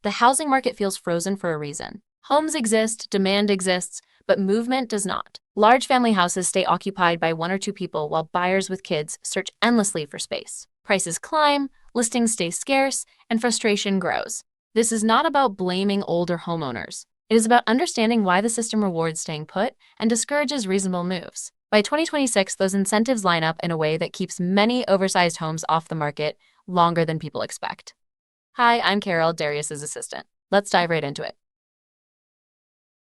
The housing market feels frozen for a reason. Homes exist, demand exists, but movement does not. Large family houses stay occupied by one or two people while buyers with kids search endlessly for space. Prices climb, listings stay scarce, and frustration grows. This is not about blaming older homeowners. It is about understanding why the system rewards staying put and discourages reasonable moves. By 2026, those incentives line up in a way that keeps many oversized homes off the market longer than people expect. Hi, I'm Carol, Darius's assistant. Let's dive right into it.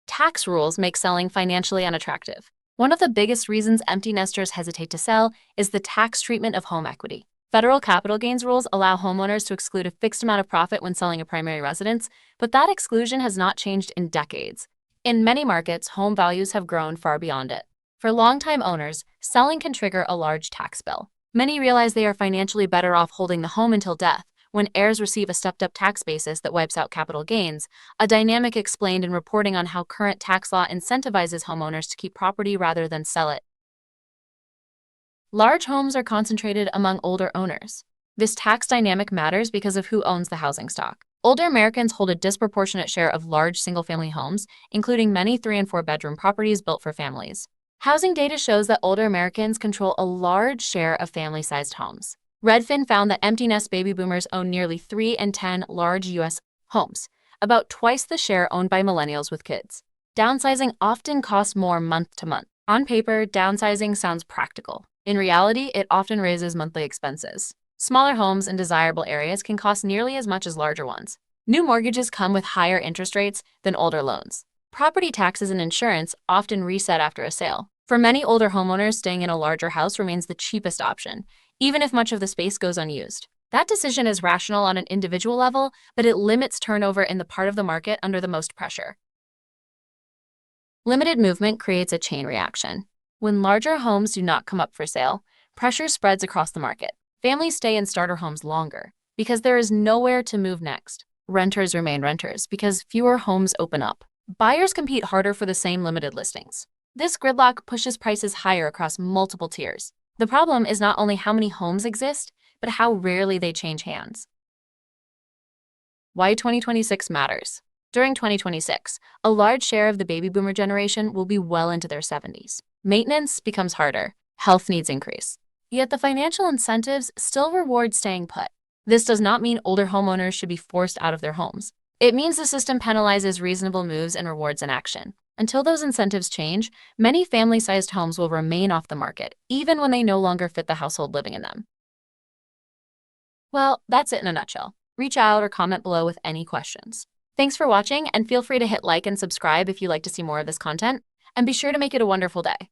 Tax rules make selling financially unattractive. One of the biggest reasons empty nesters hesitate to sell is the tax treatment of home equity. Federal capital gains rules allow homeowners to exclude a fixed amount of profit when selling a primary residence, but that exclusion has not changed in decades. In many markets, home values have grown far beyond it. For longtime owners, selling can trigger a large tax bill. Many realize they are financially better off holding the home until death, when heirs receive a stepped-up tax basis that wipes out capital gains, a dynamic explained in reporting on how current tax law incentivizes homeowners to keep property rather than sell it. Large homes are concentrated among older owners. This tax dynamic matters because of who owns the housing stock. Older Americans hold a disproportionate share of large single-family homes, including many 3- and 4-bedroom properties built for families. Housing data shows that older Americans control a large share of family-sized homes. Redfin found that empty nest baby boomers own nearly 3 in 10 large U.S. homes, about twice the share owned by millennials with kids. Downsizing often costs more month to month. On paper, downsizing sounds practical. In reality, it often raises monthly expenses. Smaller homes in desirable areas can cost nearly as much as larger ones. New mortgages come with higher interest rates than older loans. Property taxes and insurance often reset after a sale. For many older homeowners, staying in a larger house remains the cheapest option, even if much of the space goes unused. That decision is rational on an individual level, but it limits turnover in the part of the market under the most pressure. Limited movement creates a chain reaction. When larger homes do not come up for sale, pressure spreads across the market. Families stay in starter homes longer because there is nowhere to move next. Renters remain renters because fewer homes open up. Buyers compete harder for the same limited listings. This gridlock pushes prices higher across multiple tiers. The problem is not only how many homes exist, but how rarely they change hands. Why 2026 matters. During 2026, a large share of the baby boomer generation will be well into their 70s. Maintenance becomes harder, health needs increase. Yet the financial incentives still reward staying put. This does not mean older homeowners should be forced out of their homes. It means the system penalizes reasonable moves and rewards inaction. Until those incentives change, many family-sized homes will remain off the market, even when they no longer fit the household living in them. Well, that's it in a nutshell. Reach out or comment below with any questions. Thanks for watching, and feel free to hit like and subscribe if you'd like to see more of this content, and be sure to make it a wonderful day.